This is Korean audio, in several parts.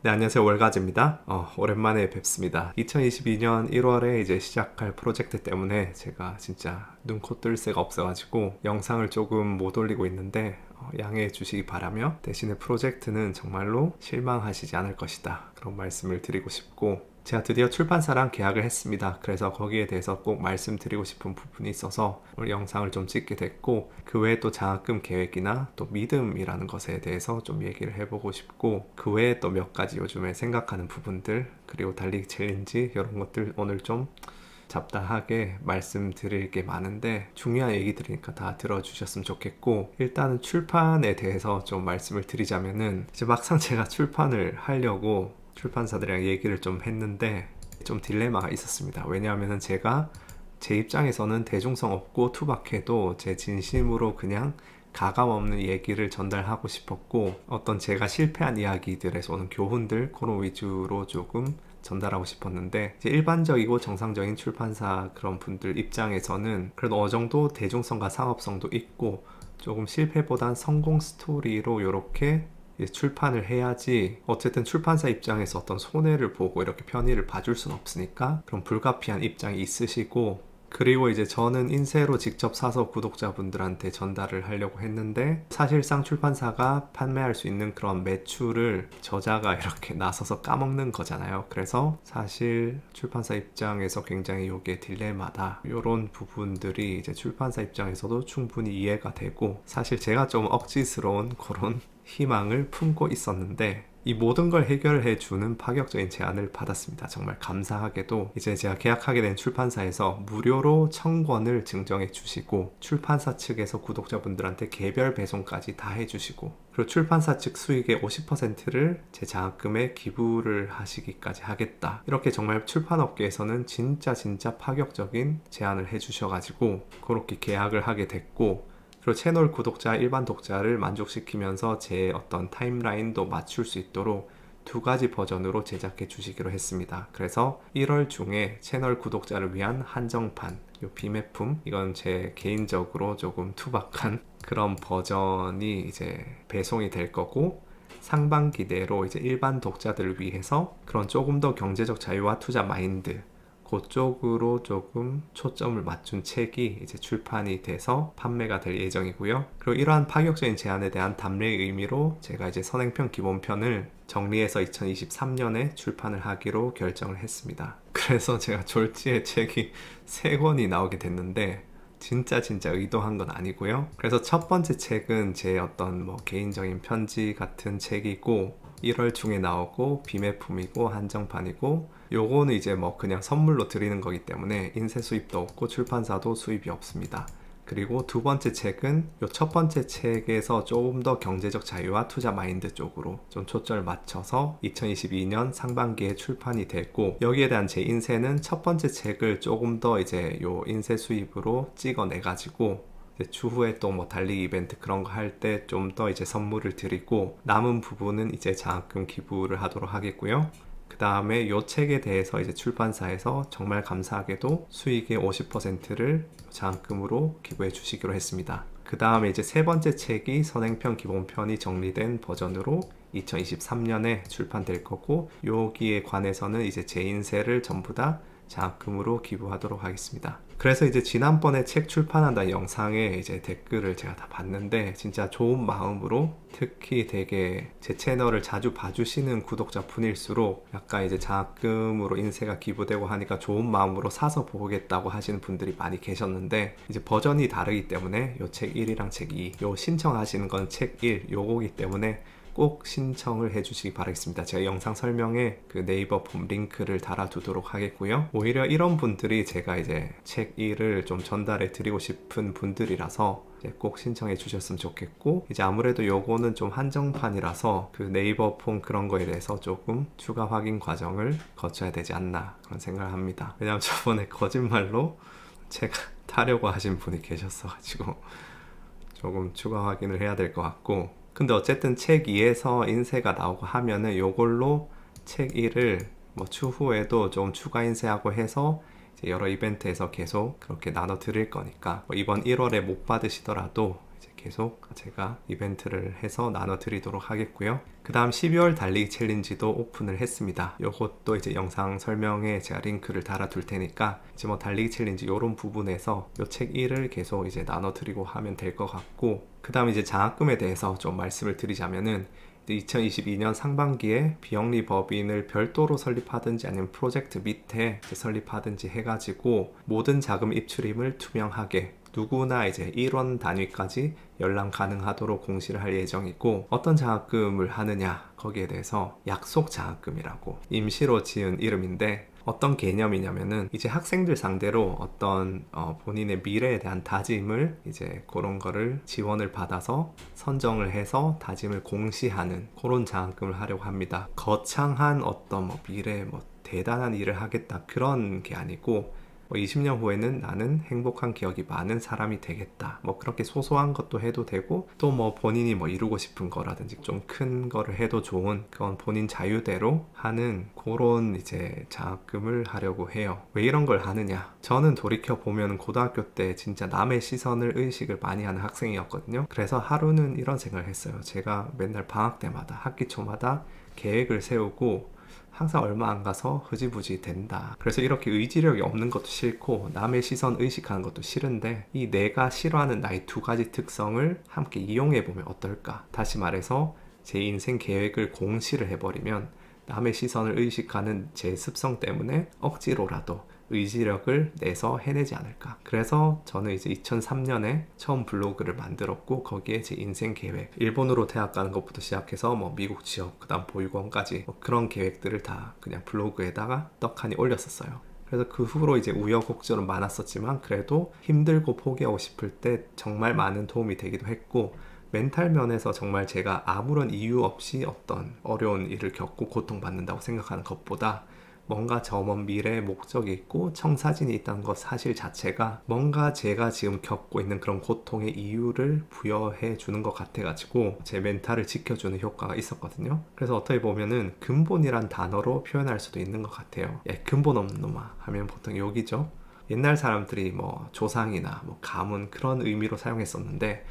네, 안녕하세요. 월가즈입니다. 오랜만에 뵙습니다. 2022년 1월에 이제 시작할 프로젝트 때문에 제가 진짜 눈코 뜰 새가 없어가지고 영상을 조금 못 올리고 있는데 양해해 주시기 바라며, 대신에 프로젝트는 정말로 실망하시지 않을 것이다, 그런 말씀을 드리고 싶고, 제가 드디어 출판사랑 계약을 했습니다. 그래서 거기에 대해서 꼭 말씀드리고 싶은 부분이 있어서 오늘 영상을 좀 찍게 됐고, 그 외에 또 장학금 계획이나 또 믿음이라는 것에 대해서 좀 얘기를 해보고 싶고, 그 외에 또 몇 가지 요즘에 생각하는 부분들, 그리고 달리기 챌린지 이런 것들 오늘 좀 잡다하게 말씀드릴 게 많은데 중요한 얘기들이니까 다 들어주셨으면 좋겠고, 일단은 출판에 대해서 좀 말씀을 드리자면은, 이제 막상 제가 출판을 하려고 출판사들이랑 얘기를 좀 했는데 좀 딜레마가 있었습니다. 왜냐하면 제가 제 입장에서는 대중성 없고 투박해도 제 진심으로 그냥 가감 없는 얘기를 전달하고 싶었고, 어떤 제가 실패한 이야기들에서 오는 교훈들, 그런 위주로 조금 전달하고 싶었는데, 이제 일반적이고 정상적인 출판사 그런 분들 입장에서는 그래도 어느 정도 대중성과 상업성도 있고 조금 실패보단 성공 스토리로 이렇게 출판을 해야지, 어쨌든 출판사 입장에서 어떤 손해를 보고 이렇게 편의를 봐줄 수는 없으니까 그런 불가피한 입장이 있으시고, 그리고 이제 저는 인쇄로 직접 사서 구독자분들한테 전달을 하려고 했는데, 사실상 출판사가 판매할 수 있는 그런 매출을 저자가 이렇게 나서서 까먹는 거잖아요. 그래서 사실 출판사 입장에서 굉장히 이게 딜레마다, 이런 부분들이 이제 출판사 입장에서도 충분히 이해가 되고, 사실 제가 좀 억지스러운 그런 희망을 품고 있었는데, 이 모든 걸 해결해 주는 파격적인 제안을 받았습니다. 정말 감사하게도 이제 제가 계약하게 된 출판사에서 무료로 청권을 증정해 주시고, 출판사 측에서 구독자분들한테 개별 배송까지 다 해주시고, 그리고 출판사 측 수익의 50%를 제 장학금에 기부를 하시기까지 하겠다, 이렇게 정말 출판업계에서는 진짜 파격적인 제안을 해주셔가지고 그렇게 계약을 하게 됐고, 그리고 채널 구독자, 일반 독자를 만족시키면서 제 어떤 타임라인도 맞출 수 있도록 두 가지 버전으로 제작해 주시기로 했습니다. 그래서 1월 중에 채널 구독자를 위한 한정판, 요 비매품, 이건 제 개인적으로 조금 투박한 그런 버전이 이제 배송이 될 거고, 상반기 내로 이제 일반 독자들을 위해서 그런 조금 더 경제적 자유와 투자 마인드, 그쪽으로 조금 초점을 맞춘 책이 이제 출판이 돼서 판매가 될 예정이고요. 그리고 이러한 파격적인 제안에 대한 답례의 의미로 제가 이제 선행편 기본편을 정리해서 2023년에 출판을 하기로 결정을 했습니다. 그래서 제가 졸지에 책이 3권이 나오게 됐는데, 진짜 의도한 건 아니고요. 그래서 첫 번째 책은 제 어떤 개인적인 편지 같은 책이고, 1월 중에 나오고 비매품이고 한정판이고, 요거는 이제 그냥 선물로 드리는 거기 때문에 인쇄 수입도 없고 출판사도 수입이 없습니다. 그리고 두 번째 책은 요 첫 번째 책에서 조금 더 경제적 자유와 투자 마인드 쪽으로 좀 초점을 맞춰서 2022년 상반기에 출판이 됐고, 여기에 대한 제 인쇄는 첫 번째 책을 조금 더 이제 요 인쇄 수입으로 찍어내 가지고 추후에 또 달리기 이벤트 그런 거 할 때 좀 더 이제 선물을 드리고, 남은 부분은 이제 장학금 기부를 하도록 하겠고요. 그 다음에 요 책에 대해서 이제 출판사에서 정말 감사하게도 수익의 50%를 장학금으로 기부해 주시기로 했습니다. 그 다음에 이제 세 번째 책이 선행편 기본편이 정리된 버전으로 2023년에 출판될 거고, 여기에 관해서는 이제 제 인쇄를 전부 다 장학금으로 기부하도록 하겠습니다. 그래서 이제 지난번에 책 출판한다는 영상에 이제 댓글을 제가 다 봤는데, 진짜 좋은 마음으로, 특히 되게 제 채널을 자주 봐주시는 구독자분일수록 약간 이제 장학금으로 인쇄가 기부되고 하니까 좋은 마음으로 사서 보겠다고 하시는 분들이 많이 계셨는데, 이제 버전이 다르기 때문에 요 책 1이랑 책 2, 요 신청하시는 건 책 1 요거기 때문에 꼭 신청을 해주시기 바라겠습니다. 제가 영상 설명에 그 네이버 폼 링크를 달아두도록 하겠고요. 오히려 이런 분들이 제가 이제 책 1을 좀 전달해 드리고 싶은 분들이라서 이제 꼭 신청해 주셨으면 좋겠고, 이제 아무래도 요거는 좀 한정판이라서 그 네이버 폼 그런 거에 대해서 조금 추가 확인 과정을 거쳐야 되지 않나, 그런 생각을 합니다. 왜냐면 저번에 거짓말로 제가 타려고 하신 분이 계셨어가지고 조금 추가 확인을 해야 될 것 같고, 근데 어쨌든 책 2에서 인쇄가 나오고 하면은 요걸로 책 1을 추후에도 좀 추가 인쇄하고 해서 이제 여러 이벤트에서 계속 그렇게 나눠 드릴 거니까, 이번 1월에 못 받으시더라도 이제 계속 제가 이벤트를 해서 나눠드리도록 하겠고요. 그 다음 12월 달리기 챌린지도 오픈을 했습니다. 요것도 이제 영상 설명에 제가 링크를 달아둘 테니까 이제 뭐 달리기 챌린지 요런 부분에서 요 책 1을 계속 이제 나눠드리고 하면 될 것 같고, 그 다음 이제 장학금에 대해서 좀 말씀을 드리자면은 2022년 상반기에 비영리 법인을 별도로 설립하든지 아니면 프로젝트 밑에 설립하든지 해가지고 모든 자금 입출임을 투명하게 누구나 이제 1원 단위까지 열람 가능하도록 공시를 할 예정이고, 어떤 장학금을 하느냐 거기에 대해서 약속 장학금이라고 임시로 지은 이름인데, 어떤 개념이냐면은 이제 학생들 상대로 어떤 본인의 미래에 대한 다짐을 이제 그런 거를 지원을 받아서 선정을 해서 다짐을 공시하는 그런 장학금을 하려고 합니다. 거창한 어떤 뭐 미래에 뭐 대단한 일을 하겠다 그런 게 아니고, 뭐 20년 후에는 나는 행복한 기억이 많은 사람이 되겠다, 뭐 그렇게 소소한 것도 해도 되고, 또 뭐 본인이 뭐 이루고 싶은 거라든지 좀 큰 거를 해도 좋은, 그건 본인 자유대로 하는 그런 이제 장학금을 하려고 해요. 왜 이런 걸 하느냐, 저는 돌이켜 보면 고등학교 때 진짜 남의 시선을 의식을 많이 하는 학생이었거든요. 그래서 하루는 이런 생각을 했어요. 제가 맨날 방학 때마다 학기 초마다 계획을 세우고 항상 얼마 안 가서 흐지부지 된다. 그래서 이렇게 의지력이 없는 것도 싫고 남의 시선 의식하는 것도 싫은데, 이 내가 싫어하는 나의 두 가지 특성을 함께 이용해 보면 어떨까. 다시 말해서 제 인생 계획을 공시를 해버리면 남의 시선을 의식하는 제 습성 때문에 억지로라도 의지력을 내서 해내지 않을까. 그래서 저는 이제 2003년에 처음 블로그를 만들었고, 거기에 제 인생 계획, 일본으로 대학 가는 것부터 시작해서 뭐 미국 취업, 그 다음 보육원까지 뭐 그런 계획들을 다 그냥 블로그에다가 떡하니 올렸었어요. 그래서 그 후로 이제 우여곡절은 많았었지만 그래도 힘들고 포기하고 싶을 때 정말 많은 도움이 되기도 했고, 멘탈 면에서 정말 제가 아무런 이유 없이 어떤 어려운 일을 겪고 고통받는다고 생각하는 것보다 뭔가 저 먼 미래에 목적이 있고 청사진이 있다는 것 사실 자체가 뭔가 제가 지금 겪고 있는 그런 고통의 이유를 부여해 주는 것 같아가지고 제 멘탈을 지켜주는 효과가 있었거든요. 그래서 어떻게 보면은 근본이란 단어로 표현할 수도 있는 것 같아요. 야, 근본 없는 놈아 하면 보통 욕이죠. 옛날 사람들이 뭐 조상이나 뭐 가문 그런 의미로 사용했었는데,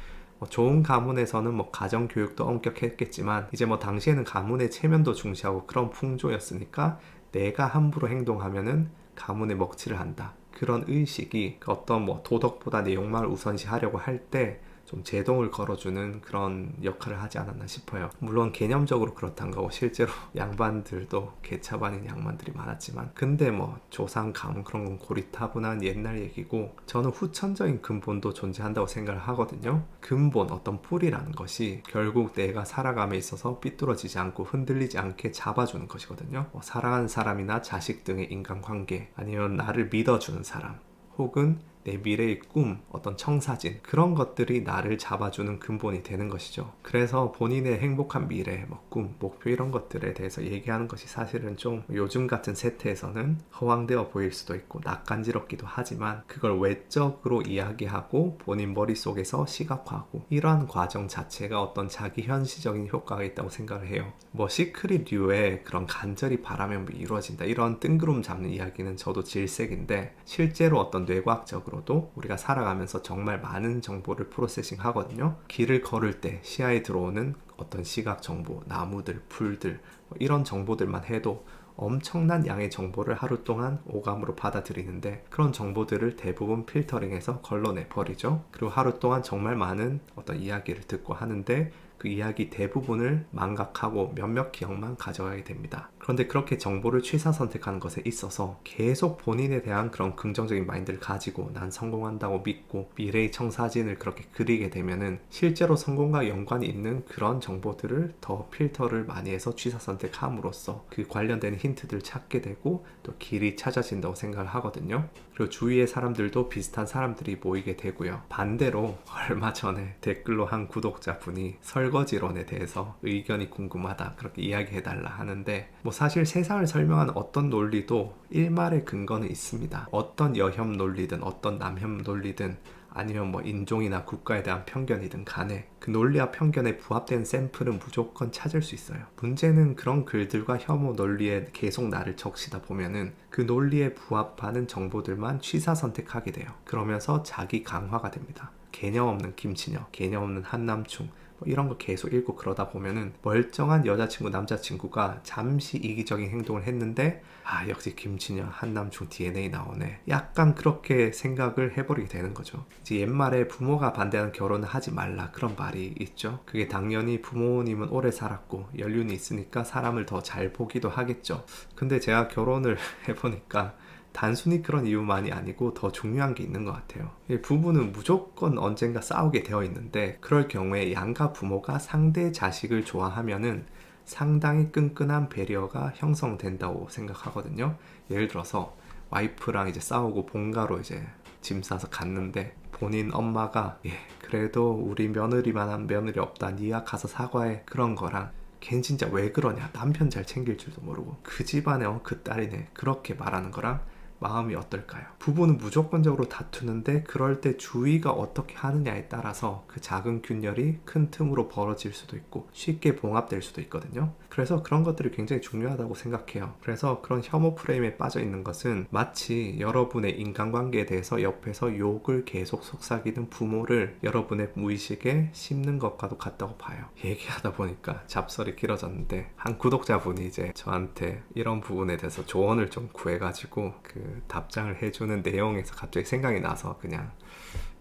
좋은 가문에서는 뭐 가정교육도 엄격했겠지만 이제 뭐 당시에는 가문의 체면도 중시하고 그런 풍조였으니까 내가 함부로 행동하면은 가문에 먹칠을 한다, 그런 의식이 어떤 뭐 도덕보다 내 욕망을 우선시하려고 할 때 좀 제동을 걸어주는 그런 역할을 하지 않았나 싶어요. 물론 개념적으로 그렇단 거고 실제로 양반들도 개차반인 양반들이 많았지만, 근데 뭐 조상 가문 그런 건 고리타분한 옛날 얘기고, 저는 후천적인 근본도 존재한다고 생각을 하거든요. 근본, 어떤 뿌리라는 것이 결국 내가 살아감에 있어서 삐뚤어지지 않고 흔들리지 않게 잡아주는 것이거든요. 사랑하는 사람이나 자식 등의 인간관계, 아니면 나를 믿어주는 사람, 혹은 내 미래의 꿈, 어떤 청사진, 그런 것들이 나를 잡아주는 근본이 되는 것이죠. 그래서 본인의 행복한 미래, 뭐 꿈, 목표 이런 것들에 대해서 얘기하는 것이 사실은 좀 요즘 같은 세태에서는 허황되어 보일 수도 있고 낯간지럽기도 하지만, 그걸 외적으로 이야기하고 본인 머릿속에서 시각화하고 이러한 과정 자체가 어떤 자기 현시적인 효과가 있다고 생각을 해요. 뭐 시크릿류의 그런 간절히 바라면 이루어진다, 이런 뜬구름 잡는 이야기는 저도 질색인데, 실제로 어떤 뇌과학적으로 도 우리가 살아가면서 정말 많은 정보를 프로세싱 하거든요. 길을 걸을 때 시야에 들어오는 어떤 시각 정보, 나무들, 풀들, 이런 정보들만 해도 엄청난 양의 정보를 하루 동안 오감으로 받아들이는데, 그런 정보들을 대부분 필터링해서 걸러내 버리죠. 그리고 하루 동안 정말 많은 어떤 이야기를 듣고 하는데 그 이야기 대부분을 망각하고 몇몇 기억만 가져가게 됩니다. 그런데 그렇게 정보를 취사 선택하는 것에 있어서 계속 본인에 대한 그런 긍정적인 마인드를 가지고 난 성공한다고 믿고 미래의 청사진을 그렇게 그리게 되면은 실제로 성공과 연관이 있는 그런 정보들을 더 필터를 많이 해서 취사 선택함으로써 그 관련된 힌트들을 찾게 되고 또 길이 찾아진다고 생각을 하거든요. 그리고 주위의 사람들도 비슷한 사람들이 모이게 되고요. 반대로 얼마 전에 댓글로 한 구독자분이 설거지론에 대해서 의견이 궁금하다 그렇게 이야기해달라 하는데, 뭐 사실 세상을 설명하는 어떤 논리도 일말의 근거는 있습니다. 어떤 여혐 논리든 어떤 남혐 논리든 아니면 뭐 인종이나 국가에 대한 편견이든 간에 그 논리와 편견에 부합된 샘플은 무조건 찾을 수 있어요. 문제는 그런 글들과 혐오 논리에 계속 나를 적시다 보면은 그 논리에 부합하는 정보들만 취사 선택하게 돼요. 그러면서 자기 강화가 됩니다. 개념 없는 김치녀, 개념 없는 한남충 뭐 이런 거 계속 읽고 그러다 보면은 멀쩡한 여자친구, 남자친구가 잠시 이기적인 행동을 했는데 역시 김치녀, 한남충 DNA 나오네. 약간 그렇게 생각을 해버리게 되는 거죠. 이제 옛말에 부모가 반대하는 결혼을 하지 말라 그런 말이 있죠. 그게 당연히 부모님은 오래 살았고 연륜이 있으니까 사람을 더 잘 보기도 하겠죠. 근데 제가 결혼을 해보니까 단순히 그런 이유만이 아니고 더 중요한 게 있는 것 같아요. 부부는 무조건 언젠가 싸우게 되어 있는데 그럴 경우에 양가 부모가 상대 자식을 좋아하면은 상당히 끈끈한 배려가 형성된다고 생각하거든요. 예를 들어서 와이프랑 이제 싸우고 본가로 이제 짐 싸서 갔는데 본인 엄마가 그래도 우리 며느리만한 며느리 없다, 니가 가서 사과해, 그런 거랑 걘 진짜 왜 그러냐, 남편 잘 챙길 줄도 모르고 그 집안에 그 딸이네, 그렇게 말하는 거랑 마음이 어떨까요? 부부는 무조건적으로 다투는데 그럴 때 주위가 어떻게 하느냐에 따라서 그 작은 균열이 큰 틈으로 벌어질 수도 있고 쉽게 봉합될 수도 있거든요. 그래서 그런 것들이 굉장히 중요하다고 생각해요. 그래서 그런 혐오 프레임에 빠져 있는 것은 마치 여러분의 인간관계에 대해서 옆에서 욕을 계속 속삭이는 부모를 여러분의 무의식에 심는 것과도 같다고 봐요. 얘기하다 보니까 잡설이 길어졌는데 한 구독자분이 이제 저한테 이런 부분에 대해서 조언을 좀 구해가지고 그 답장을 해주는 내용에서 갑자기 생각이 나서 그냥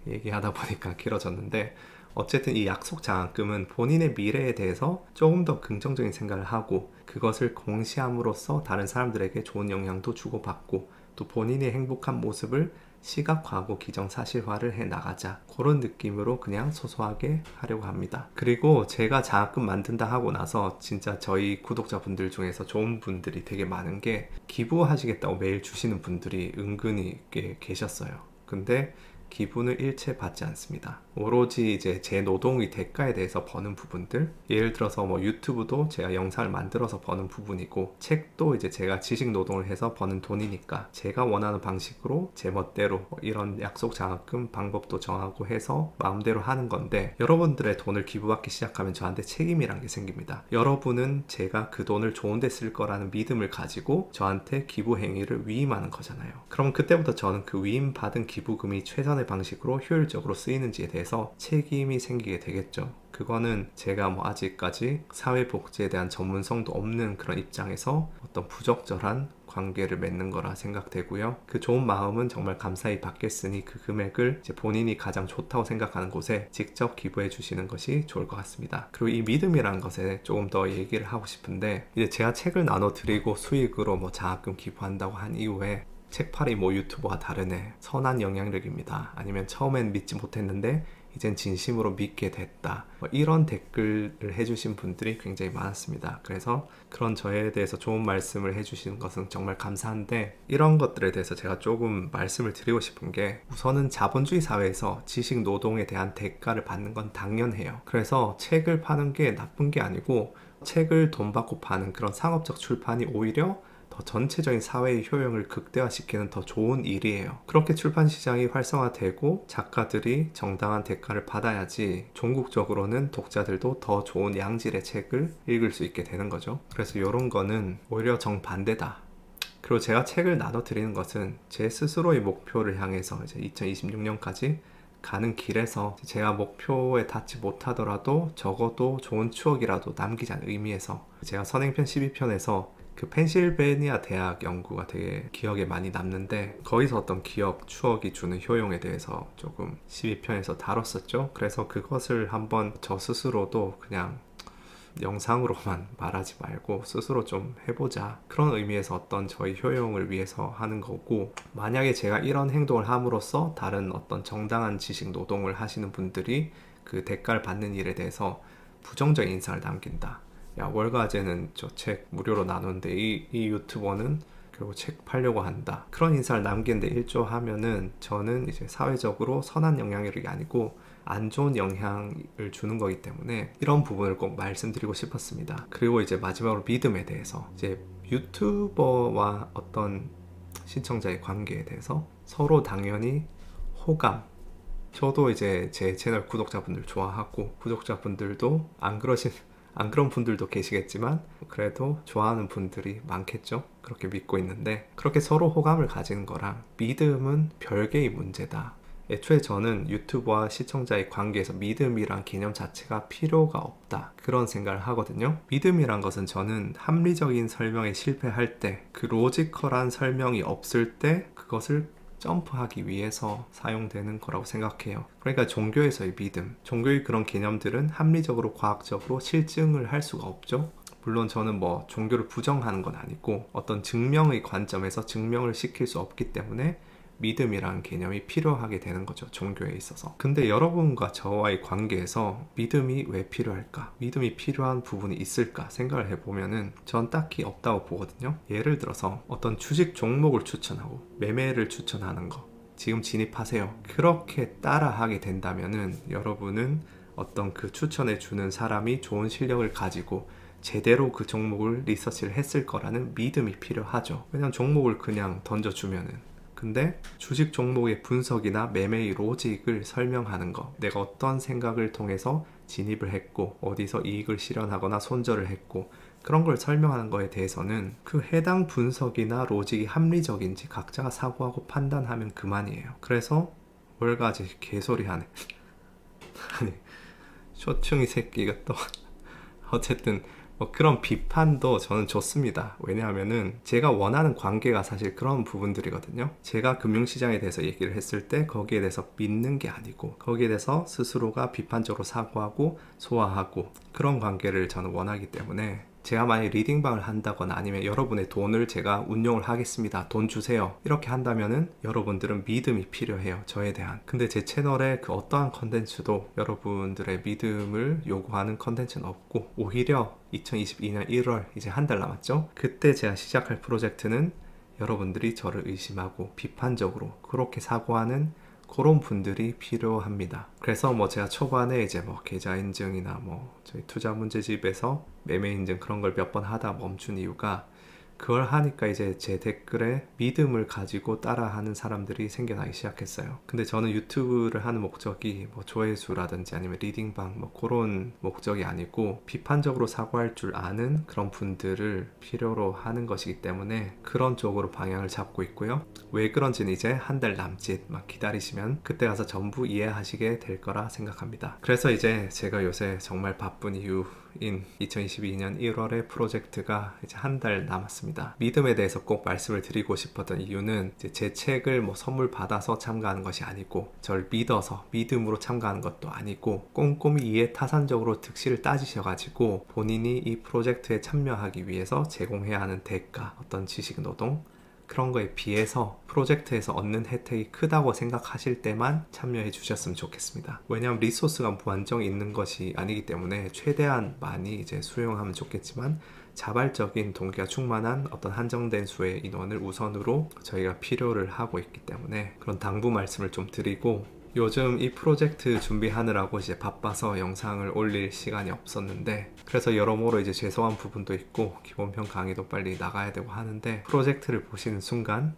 얘기하다 보니까 길어졌는데, 어쨌든 이 약속 장학금은 본인의 미래에 대해서 조금 더 긍정적인 생각을 하고 그것을 공시함으로써 다른 사람들에게 좋은 영향도 주고받고 또 본인의 행복한 모습을 시각화하고 기정사실화를 해 나가자, 그런 느낌으로 그냥 소소하게 하려고 합니다. 그리고 제가 장학금 만든다 하고 나서 진짜 저희 구독자분들 중에서 좋은 분들이 되게 많은 게 기부하시겠다고 메일 주시는 분들이 은근히 꽤 계셨어요. 근데 기부는 일체 받지 않습니다. 오로지 이제 제 노동의 대가에 대해서 버는 부분들, 예를 들어서 뭐 유튜브도 제가 영상을 만들어서 버는 부분이고 책도 이제 제가 지식 노동을 해서 버는 돈이니까 제가 원하는 방식으로 제 멋대로 이런 약속 장학금 방법도 정하고 해서 마음대로 하는 건데, 여러분들의 돈을 기부받기 시작하면 저한테 책임이란 게 생깁니다. 여러분은 제가 그 돈을 좋은 데 쓸 거라는 믿음을 가지고 저한테 기부 행위를 위임하는 거잖아요. 그럼 그때부터 저는 그 위임받은 기부금이 최선의 방식으로 효율적으로 쓰이는지에 대해서 책임이 생기게 되겠죠. 그거는 제가 뭐 아직까지 사회복지에 대한 전문성도 없는 그런 입장에서 어떤 부적절한 관계를 맺는 거라 생각되고요. 그 좋은 마음은 정말 감사히 받겠으니 그 금액을 이제 본인이 가장 좋다고 생각하는 곳에 직접 기부해 주시는 것이 좋을 것 같습니다. 그리고 이 믿음이라는 것에 조금 더 얘기를 하고 싶은데, 이제 제가 책을 나눠 드리고 수익으로 뭐 장학금 기부한다고 한 이후에 책팔이 뭐 유튜버와 다르네, 선한 영향력입니다, 아니면 처음엔 믿지 못했는데 이젠 진심으로 믿게 됐다, 뭐 이런 댓글을 해주신 분들이 굉장히 많았습니다. 그래서 그런 저에 대해서 좋은 말씀을 해주시는 것은 정말 감사한데, 이런 것들에 대해서 제가 조금 말씀을 드리고 싶은 게, 우선은 자본주의 사회에서 지식 노동에 대한 대가를 받는 건 당연해요. 그래서 책을 파는 게 나쁜 게 아니고, 책을 돈 받고 파는 그런 상업적 출판이 오히려 더 전체적인 사회의 효용을 극대화시키는 더 좋은 일이에요. 그렇게 출판 시장이 활성화되고 작가들이 정당한 대가를 받아야지 전국적으로는 독자들도 더 좋은 양질의 책을 읽을 수 있게 되는 거죠. 그래서 이런 거는 오히려 정반대다. 그리고 제가 책을 나눠드리는 것은 제 스스로의 목표를 향해서 이제 2026년까지 가는 길에서 제가 목표에 닿지 못하더라도 적어도 좋은 추억이라도 남기자는 의미에서, 제가 선행편 12편에서 그 펜실베니아 대학 연구가 되게 기억에 많이 남는데, 거기서 어떤 기억, 추억이 주는 효용에 대해서 조금 12편에서 다뤘었죠. 그래서 그것을 한번 저 스스로도 그냥 영상으로만 말하지 말고 스스로 좀 해보자, 그런 의미에서 어떤 저희 효용을 위해서 하는 거고, 만약에 제가 이런 행동을 함으로써 다른 어떤 정당한 지식 노동을 하시는 분들이 그 대가를 받는 일에 대해서 부정적인 인상을 남긴다, 야 월가제는 저 책 무료로 나누는데 이 유튜버는 결국 책 팔려고 한다, 그런 인사를 남기는데 일조하면은 저는 이제 사회적으로 선한 영향력이 아니고 안 좋은 영향을 주는 거기 때문에 이런 부분을 꼭 말씀드리고 싶었습니다. 그리고 이제 마지막으로 믿음에 대해서, 이제 유튜버와 어떤 시청자의 관계에 대해서 서로 당연히 호감, 저도 이제 제 채널 구독자분들 좋아하고 구독자분들도 안 그런 분들도 계시겠지만 그래도 좋아하는 분들이 많겠죠. 그렇게 믿고 있는데, 그렇게 서로 호감을 가지는 거랑 믿음은 별개의 문제다, 애초에 저는 유튜버와 시청자의 관계에서 믿음이란 개념 자체가 필요가 없다, 그런 생각을 하거든요. 믿음이란 것은 저는 합리적인 설명에 실패할 때, 그 로지컬한 설명이 없을 때 그것을 점프하기 위해서 사용되는 거라고 생각해요. 그러니까 종교에서의 믿음, 종교의 그런 개념들은 합리적으로 과학적으로 실증을 할 수가 없죠. 물론 저는 뭐 종교를 부정하는 건 아니고 어떤 증명의 관점에서 증명을 시킬 수 없기 때문에 믿음이라는 개념이 필요하게 되는 거죠, 종교에 있어서. 근데 여러분과 저와의 관계에서 믿음이 왜 필요할까? 믿음이 필요한 부분이 있을까 생각을 해보면은 전 딱히 없다고 보거든요. 예를 들어서 어떤 주식 종목을 추천하고 매매를 추천하는 거, 지금 진입하세요, 그렇게 따라하게 된다면은 여러분은 어떤 그 추천해주는 사람이 좋은 실력을 가지고 제대로 그 종목을 리서치를 했을 거라는 믿음이 필요하죠. 왜냐면 종목을 그냥 던져주면은. 근데 주식 종목의 분석이나 매매의 로직을 설명하는 거, 내가 어떤 생각을 통해서 진입을 했고 어디서 이익을 실현하거나 손절을 했고, 그런 걸 설명하는 거에 대해서는 그 해당 분석이나 로직이 합리적인지 각자가 사고하고 판단하면 그만이에요. 그래서 월가지 개소리 하네. 아니, 쇼충이 새끼가 또 어쨌든 뭐 그런 비판도 저는 좋습니다. 왜냐하면은 제가 원하는 관계가 사실 그런 부분들이거든요. 제가 금융시장에 대해서 얘기를 했을 때 거기에 대해서 믿는 게 아니고 거기에 대해서 스스로가 비판적으로 사고하고 소화하고, 그런 관계를 저는 원하기 때문에 제가 만약에 리딩방을 한다거나 아니면 여러분의 돈을 제가 운용을 하겠습니다, 돈 주세요, 이렇게 한다면은 여러분들은 믿음이 필요해요, 저에 대한. 근데 제 채널에 그 어떠한 컨텐츠도 여러분들의 믿음을 요구하는 컨텐츠는 없고, 오히려 2022년 1월 이제 한 달 남았죠. 그때 제가 시작할 프로젝트는 여러분들이 저를 의심하고 비판적으로 그렇게 사고하는 그런 분들이 필요합니다. 그래서 뭐 제가 초반에 이제 뭐 계좌 인증이나 뭐 저희 투자 문제집에서 매매 인증 그런 걸 몇 번 하다 멈춘 이유가, 그걸 하니까 이제 제 댓글에 믿음을 가지고 따라하는 사람들이 생겨나기 시작했어요. 근데 저는 유튜브를 하는 목적이 뭐 조회수라든지 아니면 리딩방 뭐 그런 목적이 아니고 비판적으로 사고할 줄 아는 그런 분들을 필요로 하는 것이기 때문에 그런 쪽으로 방향을 잡고 있고요. 왜 그런지는 이제 한 달 남짓 막 기다리시면 그때 가서 전부 이해하시게 될 거라 생각합니다. 그래서 이제 제가 요새 정말 바쁜 이유인 2022년 1월의 프로젝트가 이제 한 달 남았습니다. 믿음에 대해서 꼭 말씀을 드리고 싶었던 이유는 이제 제 책을 뭐 선물 받아서 참가하는 것이 아니고, 절 믿어서 믿음으로 참가하는 것도 아니고, 꼼꼼히 이해타산적으로 득실을 따지셔가지고 본인이 이 프로젝트에 참여하기 위해서 제공해야 하는 대가, 어떤 지식 노동, 그런 거에 비해서 프로젝트에서 얻는 혜택이 크다고 생각하실 때만 참여해 주셨으면 좋겠습니다. 왜냐하면 리소스가 무한정 있는 것이 아니기 때문에 최대한 많이 이제 수용하면 좋겠지만, 자발적인 동기가 충만한 어떤 한정된 수의 인원을 우선으로 저희가 필요를 하고 있기 때문에 그런 당부 말씀을 좀 드리고, 요즘 이 프로젝트 준비하느라고 이제 바빠서 영상을 올릴 시간이 없었는데, 그래서 여러모로 이제 죄송한 부분도 있고 기본편 강의도 빨리 나가야 되고 하는데, 프로젝트를 보시는 순간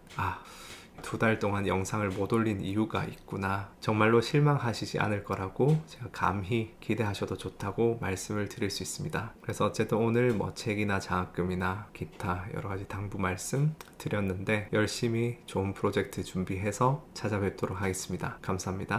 2달 동안 영상을 못 올린 이유가 있구나, 정말로 실망하시지 않을 거라고 제가 감히 기대하셔도 좋다고 말씀을 드릴 수 있습니다. 그래서 어쨌든 오늘 뭐 책이나 장학금이나 기타 여러가지 당부 말씀 드렸는데, 열심히 좋은 프로젝트 준비해서 찾아뵙도록 하겠습니다. 감사합니다.